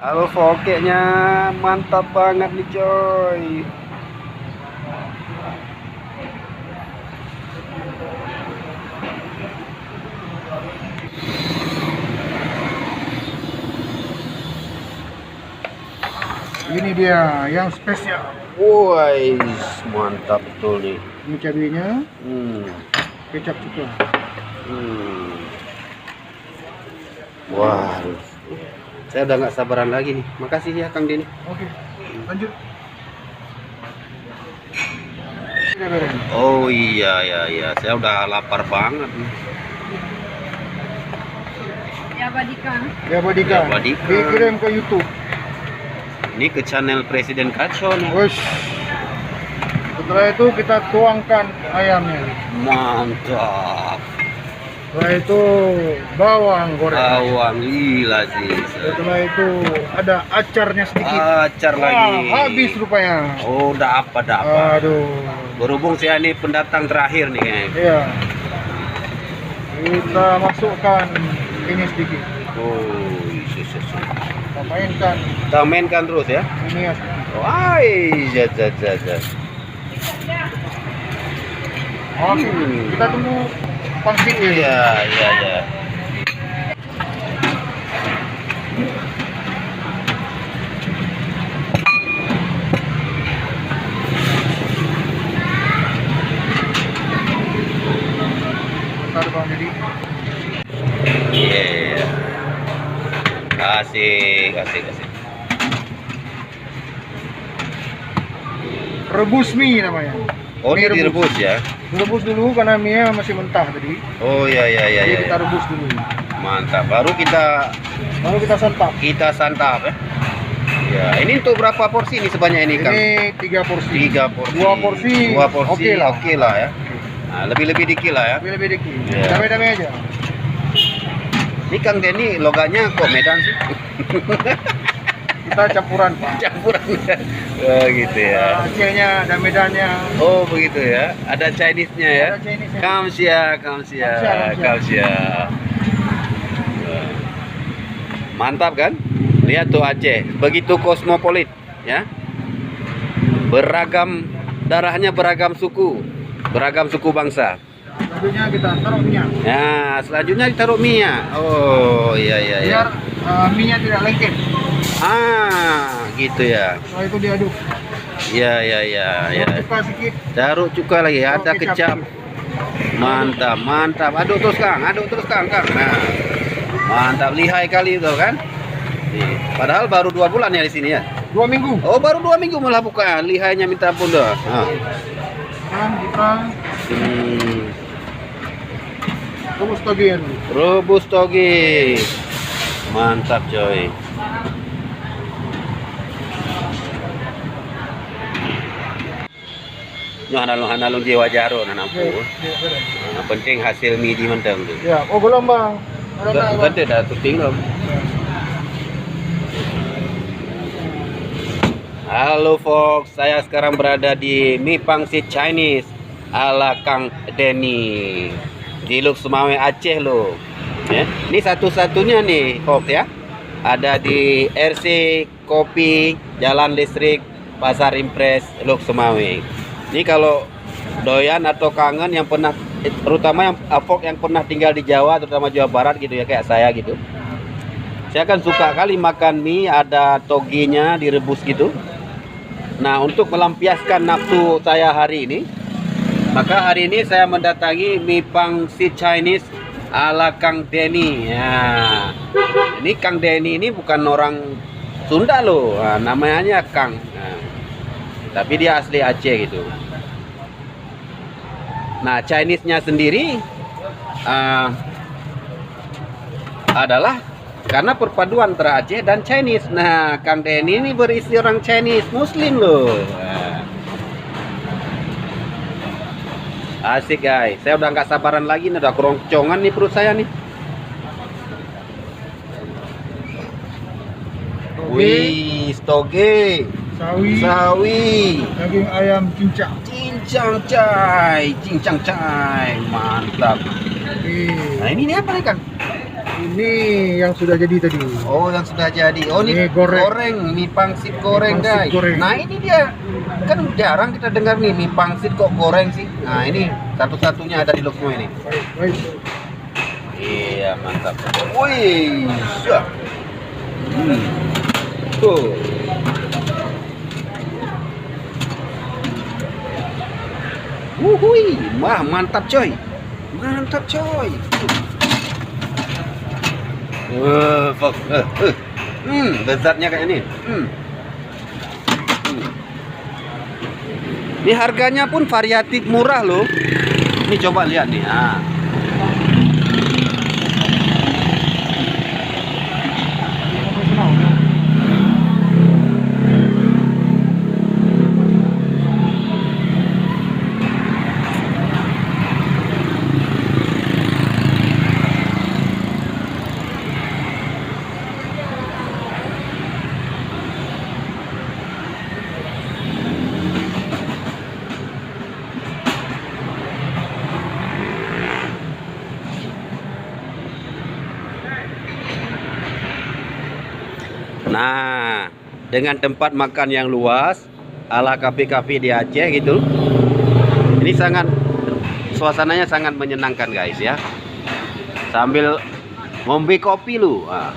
Halo Fokeknya, mantap banget nih coy. Ini dia yang spesial. Woi, mantap betul nih. Ini cabenya, Hmm. kecap juga. Wah, saya udah nggak sabaran lagi nih. Makasih ya Kang Denny. Oke, lanjut. Oh iya ya, saya udah lapar banget nih. Ya Badika. Ya, Badika. Dikirim ke YouTube. Ini ke channel Presiden Kacau nih. Wush. Setelah itu kita tuangkan ayamnya. Mantap. Setelah itu bawang goreng. Bawang gila sih. Setelah itu ada acarnya sedikit. Acar lagi. Habis rupanya. Oh, udah apa? Aduh. Berhubung saya ini pendatang terakhir nih kayaknya. Iya. Kita masukkan ini sedikit. Oh, Kita mainkan kita mainkan terus ya. ini ya. Wah, zat. Oke, kita tunggu pangsit ya. Iya. Bentar Bang Deddy. Iya. Asik. Rebus mie namanya. Oh, Mie ini direbus ya. Direbus dulu karena mie masih mentah tadi. Oh iya. Jadi kita rebus dulu. Mantap. Baru kita Santap. santap ya. Ya, ini untuk berapa porsi ini sebanyak ini, Kang? Ini 3 porsi. 3 porsi. 2 porsi. Oke lah ya. Nah, lebih dikit lah ya. Lebih dikit. Iya. Damai-damai aja. Ini Kang Denny logannya kok Medan sih? Kita campuran, Pak. Campuran ya. Oh gitu ya. Acehnya dan Medannya. Oh begitu ya. Ada Chinese-nya ya. Ada Chinese-nya. Kamsia. Mantap kan? Lihat tuh Aceh, begitu kosmopolit ya. Beragam darahnya, beragam suku bangsa. Selanjutnya kita taruh minyak. Nah, selanjutnya ditaruh minyak. Oh iya. Biar minyak tidak lengket. Gitu ya. Setelah itu diaduk. Iya. Cuka sedikit. Taruh cuka lagi, ada Oh, kecap. Mantap. Aduk terus Kang. Nah, mantap, lihai kali itu kan. Nih, padahal baru 2 bulan ya di sini ya. 2 minggu. Oh, baru 2 minggu malah buka. Lihainya minta ampun dah. Nah. Sekarang kita rebus toge dulu. Rebus toge. Mantap coy. Nyo hanalung dia wajaro nanampu. Nah, penting hasil mie di menteng tu. Ya, oh belum Bang. Gede dah tuting dong. Halo Fox, saya sekarang berada di Mie Pangsit Chinese ala Kang Denny di Luk Sumawe Aceh loh. Ya, ini satu-satunya nih Fox ya. Ada di RC Kopi Jalan Listrik Pasar Impres Luk Sumawe. Ini kalau doyan atau kangen yang pernah, terutama yang Fox yang pernah tinggal di Jawa, terutama Jawa Barat gitu ya, kayak saya gitu. Saya kan suka kali makan mie ada togenya direbus gitu. Nah, untuk melampiaskan nafsu saya hari ini, maka hari ini saya mendatangi Mie Pangsit Chinese ala Kang Denny. Ya, ini Kang Denny ini bukan orang Sunda loh, nah, namanya Kang. Nah, tapi dia asli Aceh gitu. Nah, Chinese-nya sendiri adalah karena perpaduan antara Aceh dan Chinese. Nah, Kang Denny ini berisi orang Chinese Muslim loh. Nah. Asik guys, saya udah nggak sabaran lagi nih, udah keroncongan nih perut saya nih. Wih, toge, sawi, daging ayam cincang. cincang cai, mantap. Nah ini apa nih Kang? Ini yang sudah jadi tadi. Oh, yang sudah jadi. Oh, ini Ini goreng. goreng, mie pangsit goreng, Mie pangsit guys. goreng. Nah, ini dia. Kan jarang kita dengar nih mie pangsit kok goreng sih. Nah, ini satu-satunya ada di Luxmo ini. Baik, baik. Iya, mantap. Wih, siap. Tuh. Wuhui, wah mantap coy. Mantap coy. Fuck. Lezatnya kayak ini. Ini harganya pun variatif murah loh. Ini coba lihat nih. Ah. Nah, dengan tempat makan yang luas ala kafe-kafe di Aceh gitu. Ini suasananya sangat menyenangkan guys ya. Sambil ngombe kopi lu. Ah.